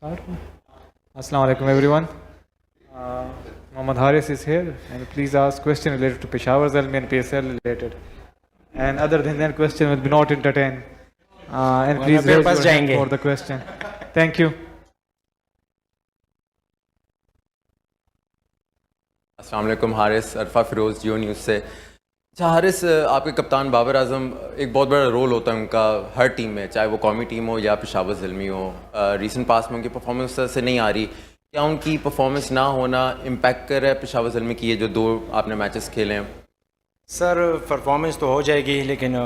Assalamu alaikum everyone. Mohammad Haris is here and please ask question related to Peshawar Zalmi and PSL related. And other than that question will be not entertained. And please raise your hand for the question. Thank you. अस्सलाम वालेकुम हारिस अरफा फ़िरोज़ जियो news से। अच्छा हारिस, आपके कप्तान बाबर आजम एक बहुत बड़ा role होता है उनका हर टीम में, चाहे वो कौमी टीम हो या पेशावर ज़ल्मी हो। रीसेंट पास में उनकी परफॉर्मेंस से नहीं आ रही, क्या उनकी परफॉर्मेंस ना होना इम्पैक्ट कर रहा है पेशावर ज़ल्मी की ये जो 2 आपने मैचेस खेले हैं? सर परफॉर्मेंस तो हो जाएगी, लेकिन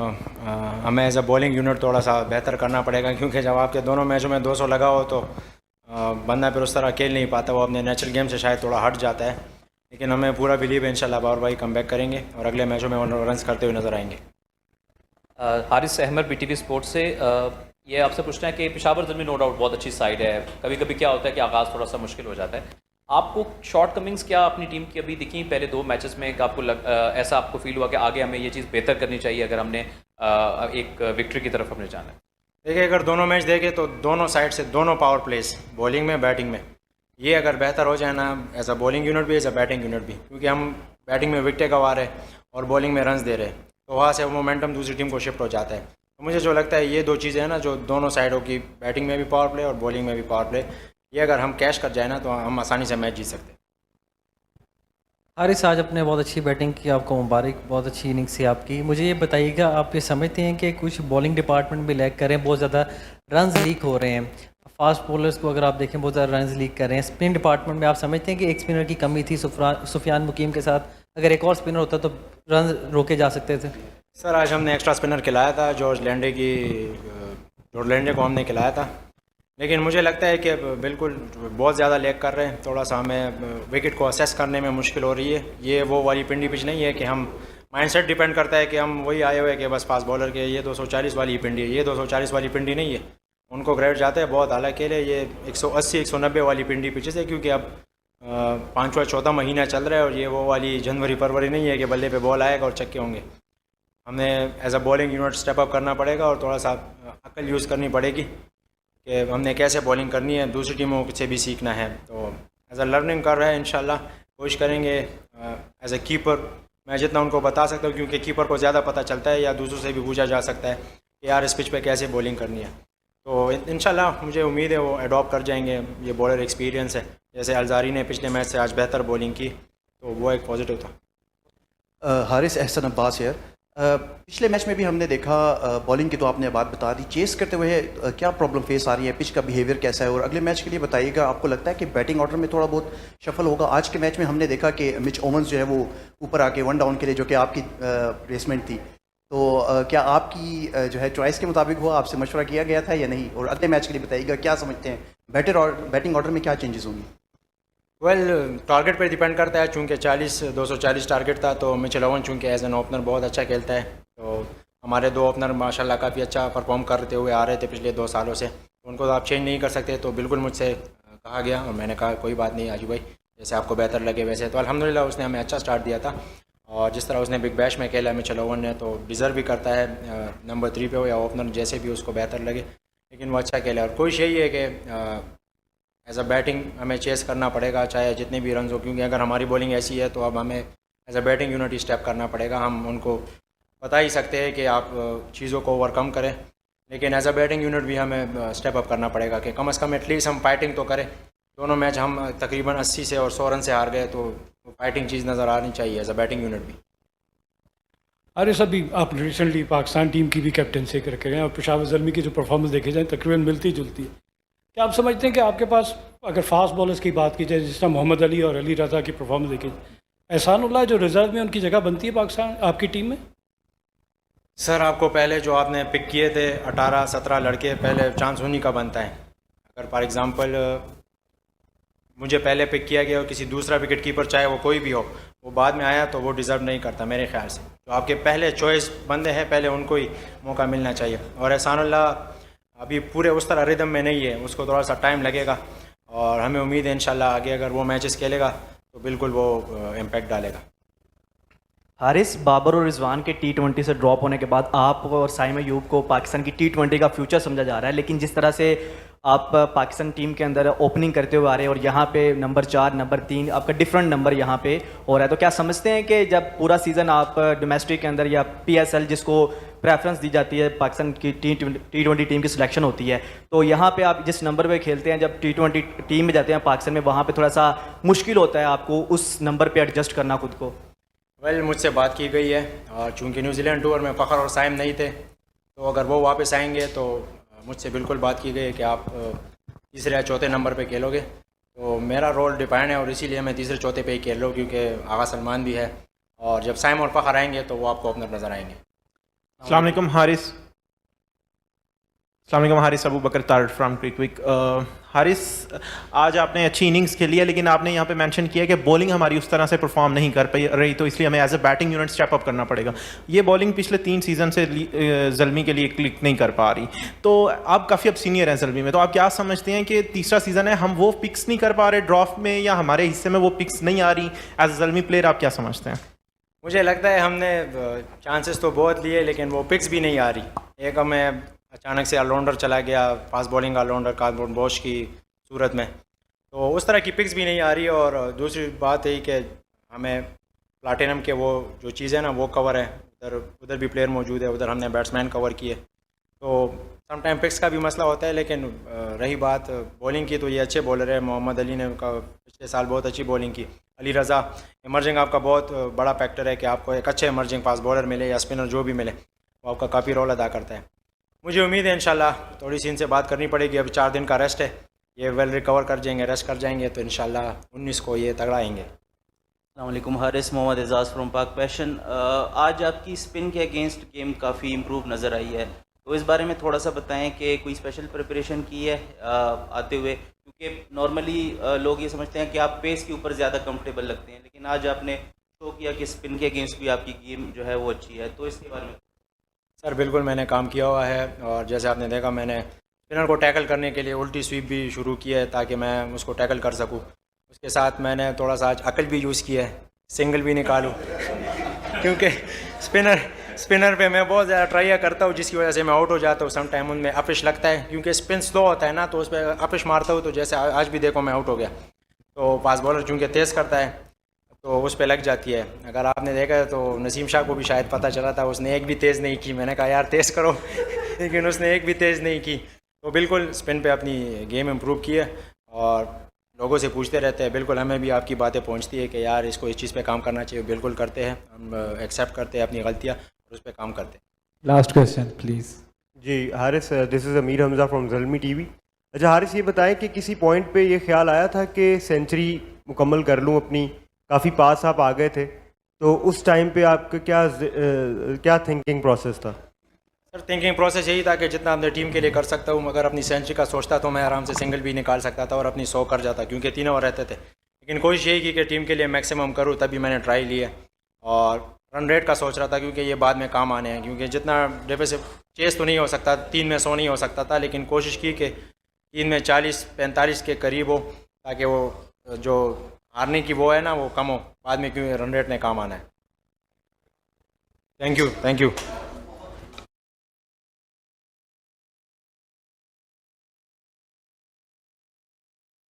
हमें एज अ बॉलिंग यूनिट थोड़ा सा बेहतर करना पड़ेगा, क्योंकि जब आपके दोनों मैचों में 200 लगा हो तो बंदा फिर उस तरह खेल नहीं पाता, वो अपने नेचुरल गेम से शायद थोड़ा हट जाता है। लेकिन हमें पूरा बिलीव है इंशाल्लाह बाबर भाई कम बैक करेंगे और अगले मैचों में रन्स करते हुए नजर आएंगे। हारिस अहमद BTV स्पोर्ट्स से ये आपसे पूछना है कि पेशावर ज़ल्मी नो डाउट बहुत अच्छी साइड है, कभी कभी क्या होता है कि आगाज़ थोड़ा सा मुश्किल हो जाता है। आपको शॉर्ट कमिंग्स क्या अपनी टीम की अभी दिखी पहले 2 मैचेस में, कि आपको ऐसा आपको फील हुआ कि आगे हमें ये चीज़ बेहतर करनी चाहिए अगर हमने एक विक्ट्री की तरफ हमने जाना है? देखिए, अगर दोनों मैच देखें तो दोनों साइड से दोनों पावर प्लेस बॉलिंग में बैटिंग में ये अगर बेहतर हो जाए ना, एज अ बॉलिंग यूनिट भी एज अ बैटिंग यूनिट भी, क्योंकि हम बैटिंग में विकेटें गंवा रहे और बॉलिंग में रन्स दे रहे, तो वहाँ से मोमेंटम दूसरी टीम को शिफ्ट हो जाता है। तो मुझे जो लगता है ये 2 चीज़ें हैं ना, जो दोनों साइडों की, बैटिंग में भी पावर प्ले और बॉलिंग में भी पावर प्ले, ये अगर हम कैश कर जाए ना तो हम आसानी से मैच जीत सकते हैं। हारिस, आज आपने बहुत अच्छी बैटिंग की, आपको मुबारक, बहुत अच्छी इनिंग्स थी आपकी। मुझे ये बताइएगा, आप ये समझते हैं कि कुछ बॉलिंग डिपार्टमेंट भी लैग कर रहे हैं, बहुत ज़्यादा रन्स लीक हो रहे हैं, फास्ट बॉलर्स को अगर आप देखें बहुत ज़्यादा रन्स लीक कर रहे हैं। स्पिन डिपार्टमेंट में आप समझते हैं कि एक स्पिनर की कमी थी, सुफियान मुकीम के साथ अगर एक और स्पिनर होता तो रन रोके जा सकते थे? सर आज हमने एक्स्ट्रा स्पिनर खिलाया था, जॉर्ज लैंडे को हमने खिलाया था, लेकिन मुझे लगता है कि बिल्कुल बहुत ज़्यादा लेग कर रहे हैं, थोड़ा सा हमें विकेट को असेस करने में मुश्किल हो रही है। ये वो वाली पिंडी पिच नहीं है कि हम माइंडसेट डिपेंड करता है कि हम वही आए हुए कि बस फास्ट बॉलर के ये 240 वाली पिंडी है, ये 240 वाली पिंडी नहीं है, उनको ग्रेड जाता है बहुत। हालांकि ये 180-190 वाली पिंडी पिचेस है, क्योंकि अब 5वां चौथा महीना चल रहा है और ये वो वाली जनवरी फरवरी नहीं है कि बल्ले पे बॉल आएगा और छक्के होंगे। हमें as a bowling unit step up करना पड़ेगा और थोड़ा सा अकल यूज़ करनी पड़ेगी कि हमने कैसे बॉलिंग करनी है, दूसरी टीमों से भी सीखना है। तो एज अ लर्निंग कर रहे हैं, इंशाल्लाह कोशिश करेंगे एज अ कीपर मैं जितना उनको बता सकता हूँ, क्योंकि कीपर को ज़्यादा पता चलता है या दूसरों से भी पूछा जा सकता है कि यार इस पिच पे कैसे बॉलिंग करनी है। तो इंशाल्लाह मुझे उम्मीद है वो अडॉप्ट कर जाएंगे, ये बॉलर एक्सपीरियंस है। जैसे अलजारी ने पिछले मैच से आज बेहतर बॉलिंग की, तो वो एक पॉजिटिव था। हारिस एहसन अब्बास यार, पिछले मैच में भी हमने देखा बॉलिंग की तो आपने बात बता दी, चेस करते हुए क्या प्रॉब्लम फेस आ रही है, पिच का बिहेवियर कैसा है, और अगले मैच के लिए बताइएगा आपको लगता है कि बैटिंग ऑर्डर में थोड़ा बहुत शफल होगा? आज के मैच में हमने देखा कि मिच ओवंस जो है वो ऊपर आके 1 डाउन के लिए, जो कि आपकी प्लेसमेंट थी, तो क्या आपकी जो है चॉइस के मुताबिक हुआ, आपसे मशवरा किया गया था या नहीं? और अगले मैच के लिए बताइएगा क्या समझते हैं बैटिंग ऑर्डर में क्या चेंजेस होंगी? टारगेट पर डिपेंड करता है, चूँकि 240 टारगेट था, तो मिचेल ओवन चूँकि एज एन ओपनर बहुत अच्छा खेलता है, तो हमारे 2 ओपनर माशाल्लाह काफ़ी अच्छा परफॉर्म करते हुए आ रहे थे पिछले 2 सालों से, उनको तो आप चेंज नहीं कर सकते। तो बिल्कुल मुझसे कहा गया और मैंने कहा कोई बात नहीं आजू भाई, जैसे आपको बेहतर लगे वैसे। तो अल्हम्दुलिल्लाह उसने हमें अच्छा स्टार्ट दिया था, और जिस तरह उसने बिग बैश में खेला मिचेल ओवन ने, तो डिज़र्व भी करता है नंबर 3 पे हो या ओपनर, जैसे भी उसको बेहतर लगे, लेकिन वो अच्छा खेला। और कोशिश यही है कि एज अ बैटिंग हमें चेस करना पड़ेगा, चाहे जितने भी रन हो, क्योंकि अगर हमारी बॉलिंग ऐसी है तो अब हमें एज अ बैटिंग यूनिट ही स्टेप करना पड़ेगा। हम उनको बता ही सकते हैं कि आप चीज़ों को ओवरकम करें, लेकिन एज अ बैटिंग यूनिट भी हमें स्टेप अप करना पड़ेगा कि कम से कम एटलीस्ट हम फाइटिंग तो करें। दोनों मैच हम तकरीबन 80 से और 100 रन से हार गए, तो फाइटिंग चीज़ नज़र आनी चाहिए एज अ बैटिंग यूनिट भी। अरे सभी आप रिसेंटली पाकिस्तान टीम की भी कैप्टनसी करके गए और पेशावर ज़ल्मी की जो परफॉर्मेंस देखी जाए तकरीबन मिलती जुलती है। क्या आप समझते हैं कि आपके पास अगर फास्ट बॉलर्स की बात की जाए, जिस तरह मोहम्मद अली और अली रज़ा की परफॉर्मेंस देखी जाए, एहसानुल्लाह जो रिजर्व में उनकी जगह बनती है पाकिस्तान आपकी टीम में? सर आपको पहले जो आपने पिक किए थे 18-17 लड़के, पहले चांस उन्हीं का बनता है। अगर फॉर एग्ज़ाम्पल मुझे पहले पिक किया गया और किसी दूसरा विकेट कीपर चाहे वो कोई भी हो, वो बाद में आया तो वो डिज़र्व नहीं करता मेरे ख्याल से। जो आपके पहले चॉइस बंदे हैं, पहले उनको ही मौका मिलना चाहिए। और एहसानुल्लाह अभी पूरे उस तरह रिदम में नहीं है, उसको थोड़ा सा टाइम लगेगा, और हमें उम्मीद है इंशाल्लाह आगे अगर वो मैचेस खेलेगा तो बिल्कुल वो इम्पैक्ट डालेगा। हारिस, बाबर और रिजवान के T20 से ड्रॉप होने के बाद आप और साइम अयूब को पाकिस्तान की T20 का फ्यूचर समझा जा रहा है, लेकिन जिस तरह से आप पाकिस्तान टीम के अंदर ओपनिंग करते हुए आ रहे हैं और यहाँ पे नंबर 4 नंबर 3 आपका डिफरेंट नंबर यहाँ पे हो रहा है, तो क्या समझते हैं कि जब पूरा सीज़न आप डोमेस्टिक के अंदर या PSL जिसको प्रेफरेंस दी जाती है, पाकिस्तान की T20 टीम की सिलेक्शन होती है, तो यहाँ पे आप जिस नंबर पे खेलते हैं, जब T20 टीम में जाते हैं पाकिस्तान में, वहाँ पे थोड़ा सा मुश्किल होता है आपको उस नंबर पे एडजस्ट करना खुद को? वेल, मुझसे बात की गई है और चूँकि न्यूजीलैंड टूर में फ़खर और साइम नहीं थे, तो अगर वो वापस आएंगे तो मुझसे बिल्कुल बात की गई है कि आप तीसरे या चौथे नंबर पे खेलोगे। तो मेरा रोल डिफाइन है और इसीलिए मैं तीसरे चौथे पे ही खेल रहा हूँ, क्योंकि आगा सलमान भी है और जब साइम और फ़खर आएंगे तो वो आपको ओपनर नज़र आएंगे। अस्सलाम वालेकुम हारिस अबू बकर तारिक फ्रॉम क्रिकविक। हारिस, आज आपने अच्छी इनिंग्स खेली है, लेकिन आपने यहाँ पे मेंशन किया है कि बॉलिंग हमारी उस तरह से परफॉर्म नहीं कर पाई रही, तो इसलिए हमें as a batting unit step up करना पड़ेगा। ये बॉलिंग पिछले 3 सीज़न से ज़ल्मी के लिए क्लिक नहीं कर पा रही, तो आप काफ़ी अब सीनियर हैं ज़ल्मी में, तो आप क्या समझते हैं कि तीसरा सीज़न है, हम वो पिक्स नहीं कर पा रहे ड्रॉप में, या हमारे हिस्से में वो पिक्स नहीं आ रही? एज अ ज़ल्मी प्लेयर आप क्या समझते हैं? मुझे लगता है हमने चांसेस तो बहुत लिए, लेकिन वो पिक्स भी नहीं आ रही। एक हमें अचानक से ऑलराउंडर चला गया, फास्ट बॉलिंग ऑलराउंडर कार्बन बोश की सूरत में, तो उस तरह की पिक्स भी नहीं आ रही। और दूसरी बात है कि हमें प्लाटिनम के वो जो चीज़ें ना वो कवर है, उधर भी प्लेयर मौजूद है, उधर हमने बैट्समैन कवर किए, तो समटाइम पिक्स का भी मसला होता है। लेकिन रही बात बॉलिंग की, तो ये अच्छे बॉलर है। मोहम्मद अली ने पिछले साल बहुत अच्छी बॉलिंग की। अली रज़ा इमर्जिंग आपका बहुत बड़ा फैक्टर है कि आपको एक अच्छे इमर्जिंग फास्ट बॉलर मिले या स्पिनर जो भी मिले, वो आपका काफ़ी रोल अदा करता है। मुझे उम्मीद है इंशाल्लाह, थोड़ी सी इनसे बात करनी पड़ेगी, अभी 4 दिन का रेस्ट है, ये वेल रिकवर कर जाएंगे, रेस्ट कर जाएंगे, तो इंशाल्लाह 19 को ये तगड़ा आएंगे। अस्सलाम वालेकुम हारिस, मोहम्मद एजाज़ फ्रॉम पाक पैशन। आज आपकी स्पिन के अगेंस्ट गेम काफ़ी इम्प्रूव नज़र आई है, तो इस बारे में थोड़ा सा बताएं कि कोई स्पेशल प्रिपरेशन की है आते हुए, क्योंकि नॉर्मली लोग ये समझते हैं कि आप पेस के ऊपर ज़्यादा कंफर्टेबल लगते हैं, लेकिन आज आपने शो किया कि स्पिन के अगेंस्ट भी आपकी गेम जो है वो अच्छी है, तो इसके बारे में? सर बिल्कुल मैंने काम किया हुआ है, और जैसे आपने देखा मैंने स्पिनर को टैकल करने के लिए उल्टी स्वीप भी शुरू की है ताकि मैं उसको टैकल कर सकूं। उसके साथ मैंने थोड़ा सा आज अकल भी यूज़ किया है, सिंगल भी निकालूं क्योंकि स्पिनर पे मैं बहुत ज़्यादा ट्राई करता हूँ, जिसकी वजह से मैं आउट हो जाता हूँ। सम टाइम उनमें अपिश लगता है, क्योंकि स्पिन स्लो होता है ना, तो उस पर अपिश मारता हूँ, तो जैसे आज भी देखो मैं आउट हो गया। तो फास्ट बॉलर चूँकि तेज़ करता है तो उस पर लग जाती है। अगर आपने देखा है तो नसीम शाह को भी शायद पता चला था, उसने एक भी तेज़ नहीं की। मैंने कहा यार तेज़ करो लेकिन उसने एक भी तेज़ नहीं की। तो बिल्कुल स्पिन पे अपनी गेम इम्प्रूव की है, और लोगों से पूछते रहते हैं, बिल्कुल हमें भी आपकी बातें पहुंचती है कि यार इसको इस चीज़ पे काम करना चाहिए। बिल्कुल करते हैं, हम एक्सेप्ट करते हैं अपनी गलतियाँ और उस पर काम करते हैं। Last question please. जी Haris, this is Amir Hamza from Zalmi TV. अच्छा हारिस, ये बताएं कि किसी पॉइंट पे ये ख्याल आया था कि सेंचुरी मुकम्मल कर लूँ अपनी, काफ़ी पास आप आ गए थे, तो उस टाइम पे आपका क्या थिंकिंग प्रोसेस था? सर थिंकिंग प्रोसेस यही था कि जितना अपने टीम के लिए कर सकता हूँ, मगर अपनी सेंचुरी का सोचता तो मैं आराम से सिंगल भी निकाल सकता था और अपनी 100 कर जाता, क्योंकि 3 ओवर रहते थे। लेकिन कोशिश यही की कि टीम के लिए मैक्सिमम करूँ, तभी मैंने ट्राई लिया। और रन रेट का सोच रहा था, क्योंकि ये बाद में काम आने हैं, क्योंकि जितना डिफेंसिव चेस तो नहीं हो सकता, 3 में 100 नहीं हो सकता था, लेकिन कोशिश की कि 3 में 40-45 के करीब हो, ताकि वो जो हारने की वो है ना वो कम हो बाद में, क्योंकि रन रेट ने काम आना है। Thank you.